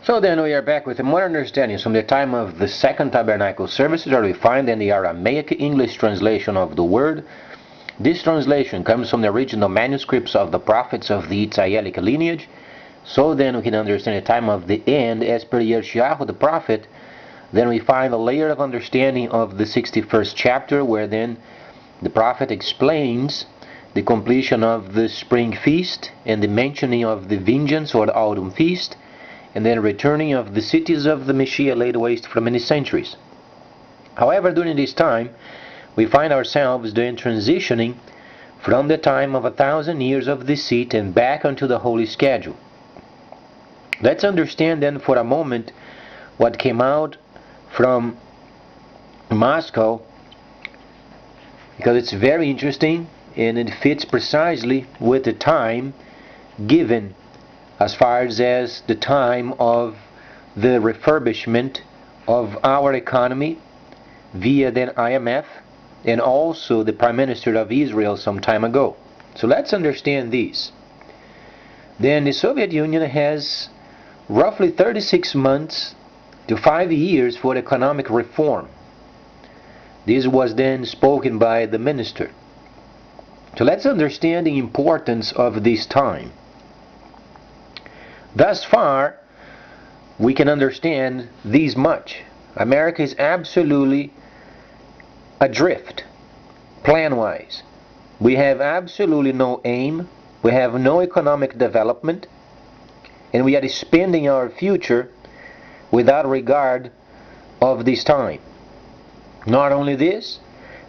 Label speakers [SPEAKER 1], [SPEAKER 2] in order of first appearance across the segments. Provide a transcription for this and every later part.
[SPEAKER 1] So then we are back with a more understanding from the time of the Second Tabernacle services, where we find in the Aramaic English translation of the word. This translation comes from the original manuscripts of the prophets of the Israelic lineage. So then we can understand the time of the end as per Yeshayahu the prophet. Then we find a layer of understanding of the 61st chapter, where then the prophet explains the completion of the spring feast and the mentioning of the vengeance or the autumn feast, and then returning of the cities of the Messiah laid waste for many centuries. However, during this time, we find ourselves then transitioning from the time of 1,000 years of deceit and back onto the holy schedule. Let's understand then for a moment what came out from Moscow, because it's very interesting and it fits precisely with the time given as far as the time of the refurbishment of our economy via the IMF and also the Prime Minister of Israel some time ago. So let's understand this. Then the Soviet Union has roughly 36 months to 5 years for economic reform. This was then spoken by the minister. So let's understand the importance of this time. Thus far, we can understand this much. America is absolutely adrift, plan-wise. We have absolutely no aim, we have no economic development, and we are spending our future without regard of this time. Not only this,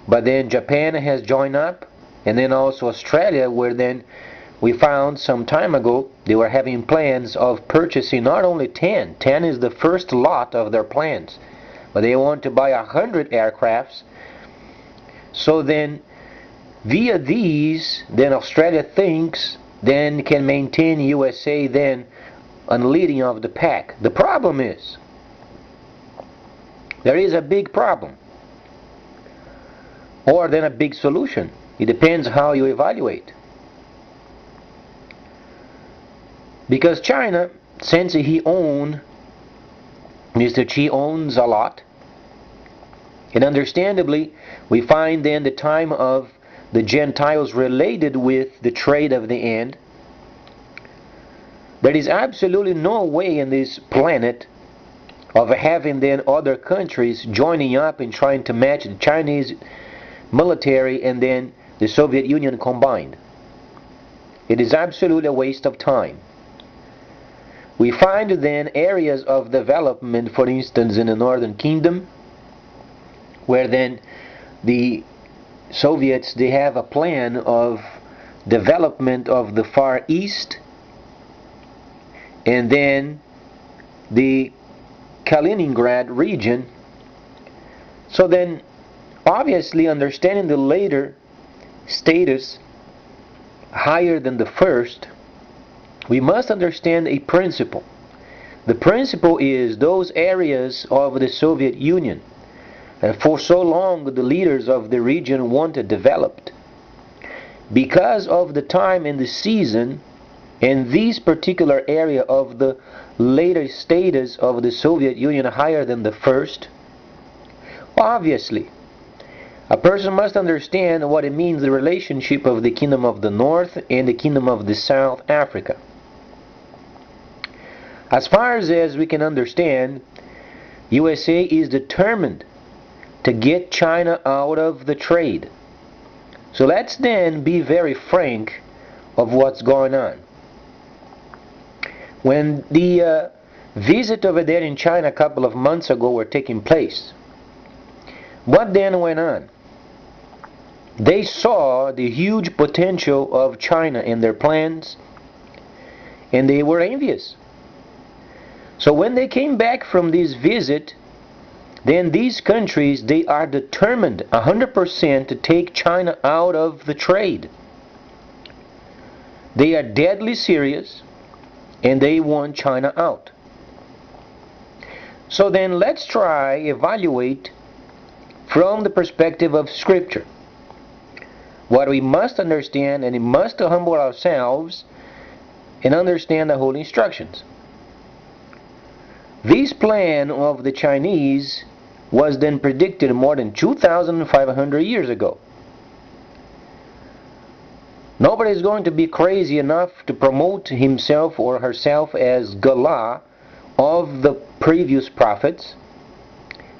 [SPEAKER 1] but then Japan has joined up, and then also Australia, where then we found some time ago they were having plans of purchasing not only 10 is the first lot of their plans, but they want to buy 100 aircrafts. So then via these, then Australia thinks then can maintain USA then on leading of the pack. The problem is, there is a big problem, or then a big solution. It depends how you evaluate. Because China, since Mr. Xi owns a lot, and understandably, we find then the time of the Gentiles related with the trade of the end. There is absolutely no way in this planet of having then other countries joining up and trying to match the Chinese military and then the Soviet Union combined. It is absolutely a waste of time. We find then areas of development, for instance, in the Northern Kingdom, where then the Soviets, they have a plan of development of the Far East, and then the Kaliningrad region. So then, obviously, understanding the later status higher than the first, we must understand a principle. The principle is those areas of the Soviet Union that for so long the leaders of the region wanted developed. Because of the time and the season in this particular area of the later status of the Soviet Union higher than the first, obviously, a person must understand what it means, the relationship of the Kingdom of the North and the Kingdom of the South Africa. As far as we can understand, USA is determined to get China out of the trade. So let's then be very frank of what's going on. When the visit over there in China a couple of months ago were taking place, what then went on? They saw the huge potential of China in their plans, and they were envious. So when they came back from this visit, then these countries, they are determined 100% to take China out of the trade. They are deadly serious, and they want China out. So then let's try evaluate from the perspective of Scripture. What we must understand, and we must humble ourselves and understand the holy instructions. This plan of the Chinese was then predicted more than 2,500 years ago. Nobody is going to be crazy enough to promote himself or herself as Galah of the previous prophets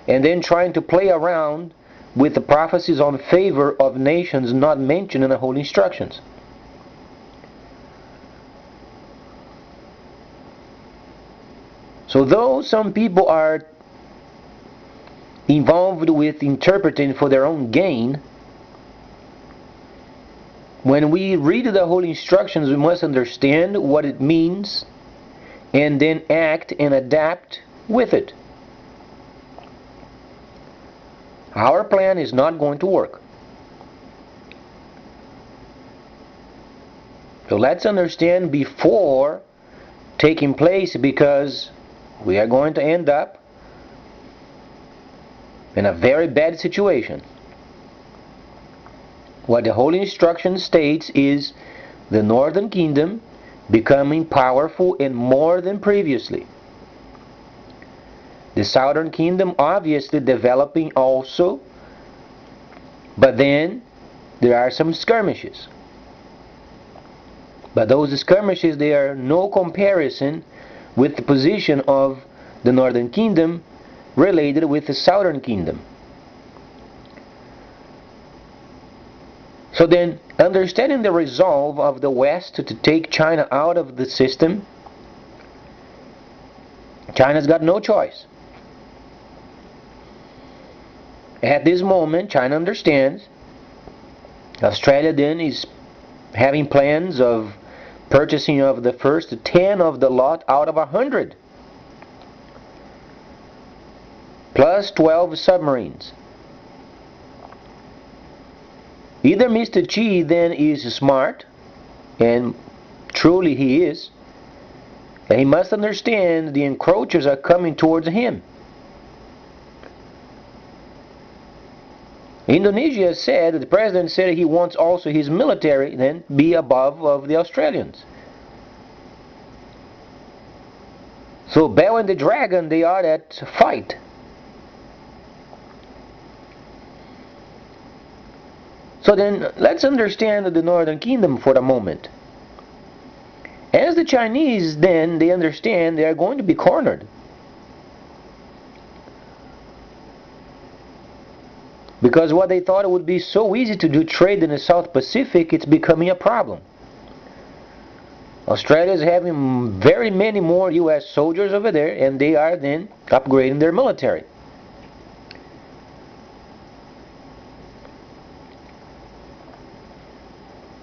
[SPEAKER 1] and then trying to play around with the prophecies on favor of nations not mentioned in the Holy Instructions. So though some people are involved with interpreting for their own gain, when we read the Holy Instructions, we must understand what it means and then act and adapt with it. Our plan is not going to work. So let's understand before taking place, because we are going to end up in a very bad situation. What the Holy Instruction states is the Northern Kingdom becoming powerful and more than previously. The Southern Kingdom obviously developing also, but then there are some skirmishes. But those skirmishes, they are no comparison with the position of the Northern Kingdom related with the Southern Kingdom. So then, understanding the resolve of the West to take China out of the system, China's got no choice. At this moment, China understands. Australia then is having plans of purchasing of the first 10 of the lot out of 100, plus 12 submarines. Either Mr. Xi then is smart, and truly he is, and he must understand the encroachers are coming towards him. Indonesia said, the president said he wants also his military then be above of the Australians. So Bell and the Dragon, they are at fight. So then let's understand the Northern Kingdom for a moment. As the Chinese then, they understand they are going to be cornered. Because what they thought it would be so easy to do trade in the South Pacific, it's becoming a problem. Australia is having very many more US soldiers over there, and they are then upgrading their military.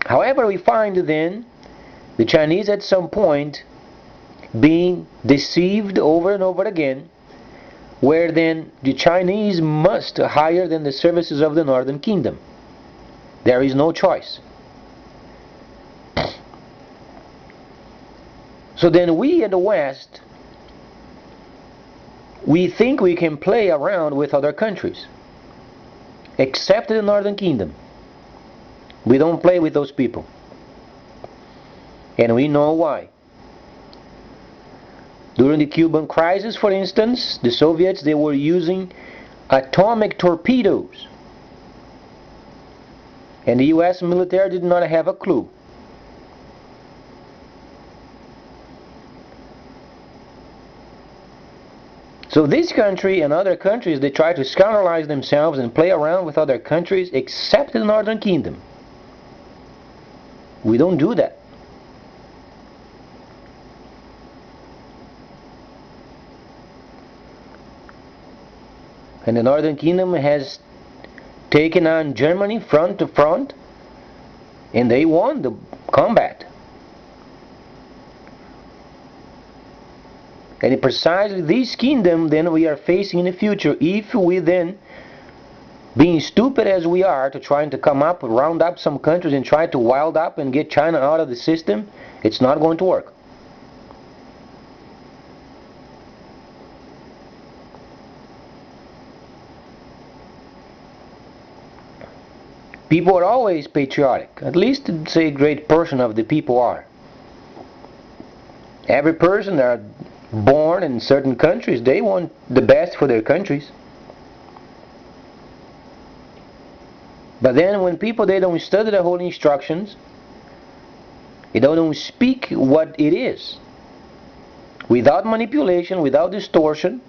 [SPEAKER 1] However, we find then the Chinese at some point being deceived over and over again, where then the Chinese must hire then the services of the Northern Kingdom. There is no choice. So then we in the West, we think we can play around with other countries, except the Northern Kingdom. We don't play with those people. And we know why. During the Cuban crisis, for instance, the Soviets, they were using atomic torpedoes. And the US military did not have a clue. So this country and other countries, they try to scandalize themselves and play around with other countries except the Northern Kingdom. We don't do that. And the Northern Kingdom has taken on Germany front to front, and they won the combat. And precisely this kingdom then we are facing in the future, if we then, being stupid as we are, to trying to come up, round up some countries and try to wild up and get China out of the system, it's not going to work. People are always patriotic. At least, say, a great portion of the people are. Every person, there are born in certain countries, they want the best for their countries. But then when people, they don't study the holy instructions, they don't speak what it is, without manipulation, without distortion,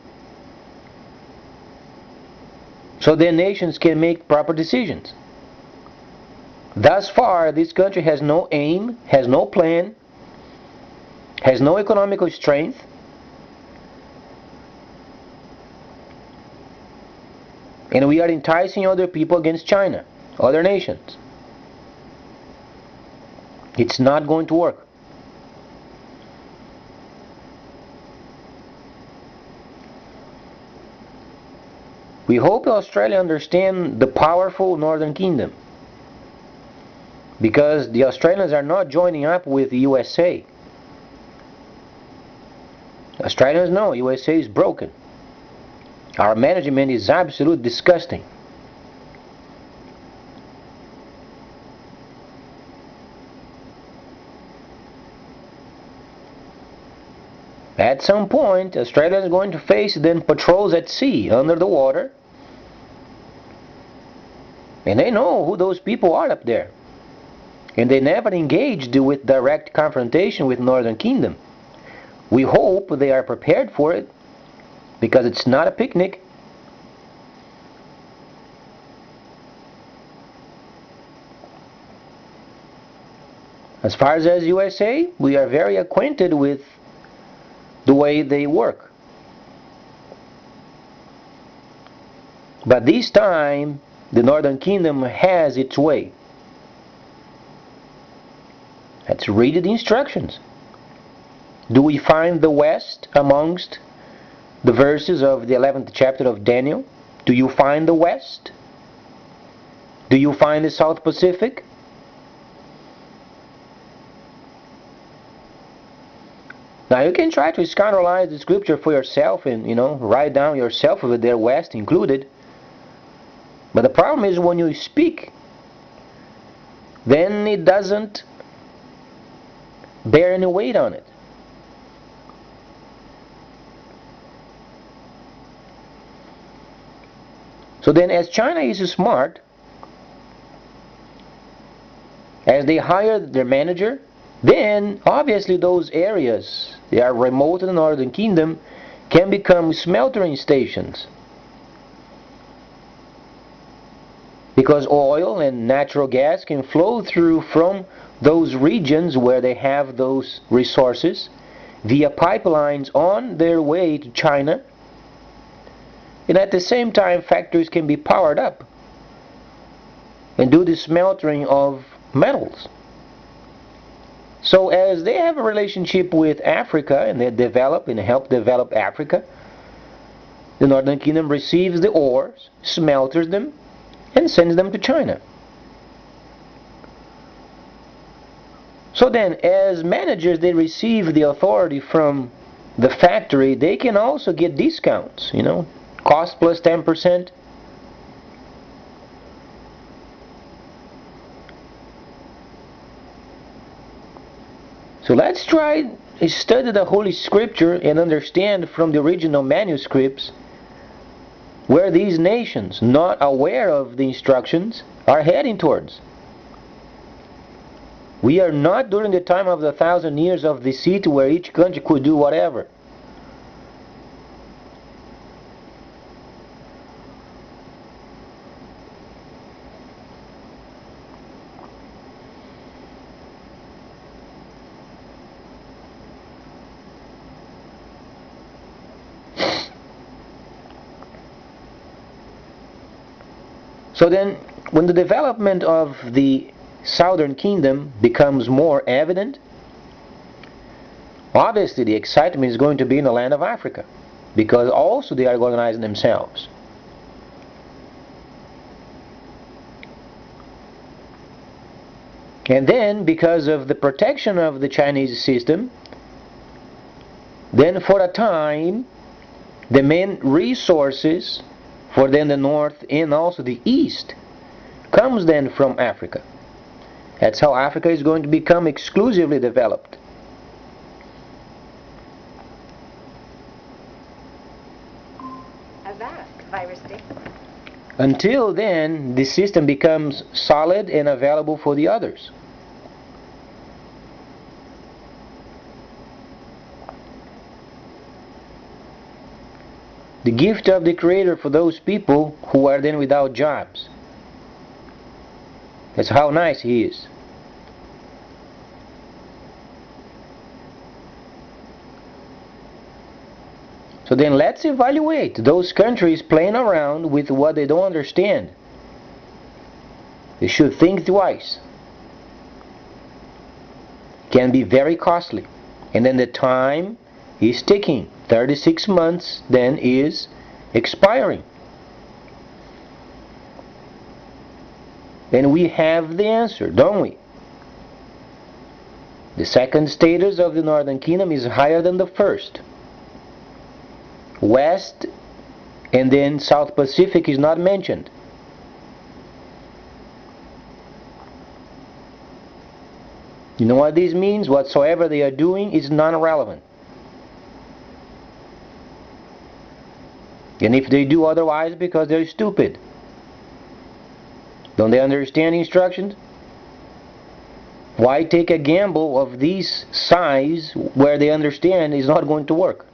[SPEAKER 1] so their nations can make proper decisions. Thus far, this country has no aim, has no plan, has no economical strength, and we are enticing other people against China, other nations. It's not going to work. We hope Australia understands the powerful Northern Kingdom, because the Australians are not joining up with the USA. Australians know USA is broken. Our management is absolutely disgusting. At some point, Australia is going to face then patrols at sea, under the water. And they know who those people are up there. And they never engaged with direct confrontation with Northern Kingdom. We hope they are prepared for it, because it's not a picnic. As far as USA, we are very acquainted with the way they work. But this time, the Northern Kingdom has its way. Let's read the instructions. Do we find the West amongst the verses of the 11th chapter of Daniel? Do you find the West? Do you find the South Pacific? Now you can try to scandalize the scripture for yourself and, write down yourself over there, West included. But the problem is when you speak, then it doesn't bear any weight on it. So then, as China is smart, as they hire their manager, then obviously those areas that are remote in the Northern Kingdom can become smeltering stations, because oil and natural gas can flow through from those regions where they have those resources via pipelines on their way to China. And at the same time, factories can be powered up and do the smeltering of metals. So as they have a relationship with Africa, and they develop and help develop Africa, the Northern Kingdom receives the ores, smelters them, and sends them to China. So then, as managers, they receive the authority from the factory. They can also get discounts, cost plus 10%. So let's try to study the Holy Scripture and understand from the original manuscripts where these nations, not aware of the instructions, are heading towards. We are not during the time of the 1,000 years of deceit where each country could do whatever. So then, when the development of the Southern Kingdom becomes more evident, obviously the excitement is going to be in the land of Africa, because also they are organizing themselves. And then, because of the protection of the Chinese system, then for a time, the main resources for then the north and also the east comes then from Africa. That's how Africa is going to become exclusively developed.
[SPEAKER 2] have that virus day.
[SPEAKER 1] Until then, the system becomes solid and available for the others. The gift of the Creator for those people who are then without jobs. That's how nice He is. So then let's evaluate those countries playing around with what they don't understand. They should think twice. It can be very costly. And then the time is ticking. 36 months then is expiring. And we have the answer, don't we? The second status of the Northern Kingdom is higher than the first. West and then South Pacific is not mentioned. You know what this means? Whatsoever they are doing is non-relevant. And if they do otherwise, because they're stupid. Don't they understand instructions? Why take a gamble of this size where they understand is not going to work?